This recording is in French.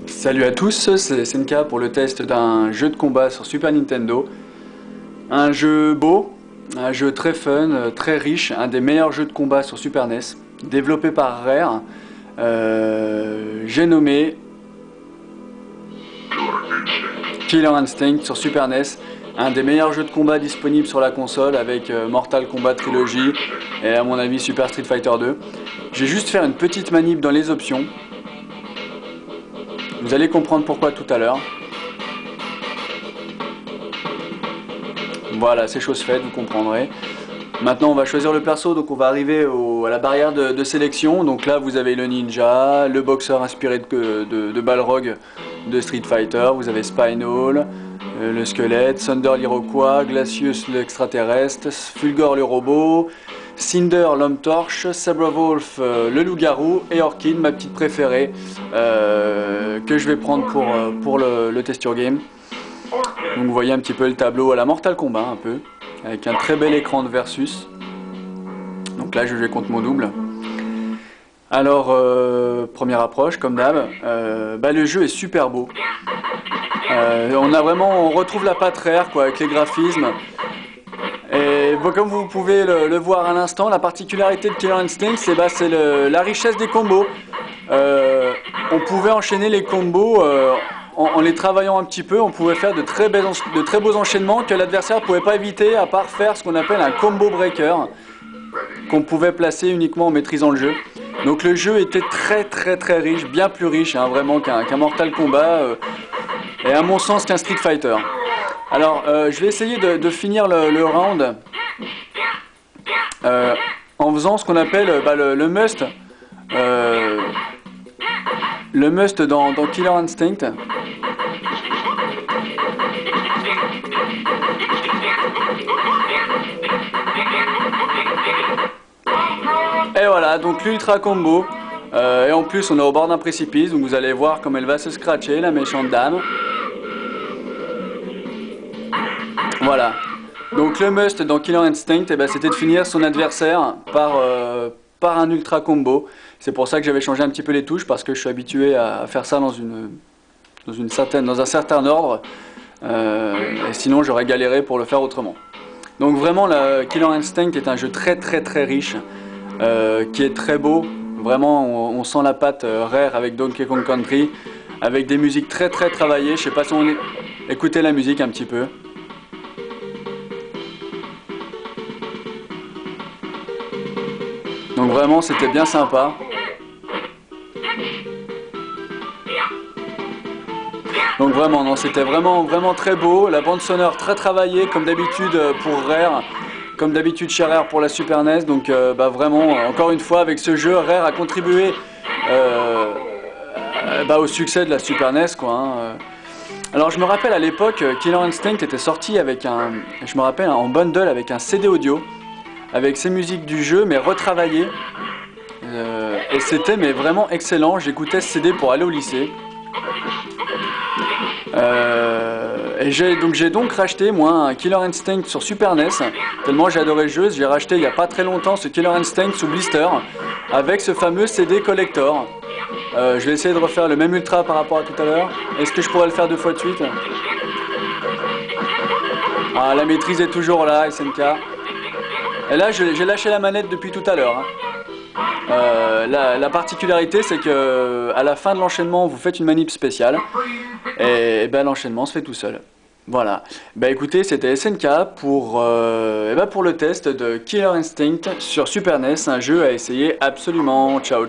Salut à tous, c'est SNK pour le test d'un jeu de combat sur Super Nintendo. Un jeu beau, un jeu très fun, très riche, un des meilleurs jeux de combat sur Super NES, développé par Rare. J'ai nommé Killer Instinct sur Super NES, un des meilleurs jeux de combat disponibles sur la console avec Mortal Kombat Trilogy et à mon avis Super Street Fighter 2. Je vais juste faire une petite manip dans les options. Vous allez comprendre pourquoi tout à l'heure. Voilà, c'est chose faite, vous comprendrez. Maintenant, on va choisir le perso, donc on va arriver à la barrière de sélection. Donc là, vous avez le ninja, le boxeur inspiré de Balrog de Street Fighter. Vous avez Spinal, le squelette, Thunder l'Iroquois, Glacius l'extraterrestre, Fulgor le robot, Cinder l'homme torche, Sabrewolf le loup-garou et Orchid, ma petite préférée, que je vais prendre pour le test your game. Donc vous voyez un petit peu le tableau à la Mortal Kombat un peu, avec un très bel écran de versus. Donc là je vais contre mon double. Alors première approche comme d'hab, le jeu est super beau. On retrouve la patte Rare quoi, avec les graphismes. Et bon, comme vous pouvez le voir à l'instant, la particularité de Killer Instinct, c'est la richesse des combos. On pouvait enchaîner les combos en les travaillant un petit peu. On pouvait faire de très beaux enchaînements que l'adversaire ne pouvait pas éviter, à part faire ce qu'on appelle un combo breaker, qu'on pouvait placer uniquement en maîtrisant le jeu. Donc le jeu était très riche, bien plus riche vraiment qu'un Mortal Kombat, et à mon sens qu'un Street Fighter. Alors, je vais essayer de finir le round en faisant ce qu'on appelle le must. Le must dans Killer Instinct. Et voilà, donc l'ultra combo. Et en plus, on est au bord d'un précipice, donc vous allez voir comme elle va se scratcher, la méchante dame. Voilà, donc le must dans Killer Instinct, c'était de finir son adversaire par un ultra combo. C'est pour ça que j'avais changé un petit peu les touches, parce que je suis habitué à faire ça dans un certain ordre, et sinon j'aurais galéré pour le faire autrement. Donc vraiment, Killer Instinct est un jeu très riche, qui est très beau. Vraiment, on sent la patte Rare avec Donkey Kong Country, avec des musiques très travaillées. Je sais pas si on écoutez la musique un petit peu. Donc vraiment c'était bien sympa. Donc vraiment, non, c'était vraiment très beau. La bande sonore très travaillée comme d'habitude pour Rare, comme d'habitude chez Rare pour la Super NES. Donc vraiment, encore une fois, avec ce jeu, Rare a contribué au succès de la Super NES quoi. Alors je me rappelle à l'époque, Killer Instinct était sorti avec en bundle avec un CD audio, avec ses musiques du jeu mais retravaillées, et c'était vraiment excellent. J'écoutais ce CD pour aller au lycée, et j'ai donc racheté moi un Killer Instinct sur Super NES, tellement j'ai adoré le jeu. J'ai racheté il n'y a pas très longtemps ce Killer Instinct sous blister avec ce fameux CD collector. Je vais essayer de refaire le même ultra par rapport à tout à l'heure. Est-ce que je pourrais le faire 2 fois de suite? Ah, la maîtrise est toujours là, SNK. Et là, j'ai lâché la manette depuis tout à l'heure. La particularité, c'est que à la fin de l'enchaînement, vous faites une manip spéciale. Et l'enchaînement se fait tout seul. Voilà. Écoutez, c'était SNK pour le test de Killer Instinct sur Super NES. Un jeu à essayer absolument. Ciao.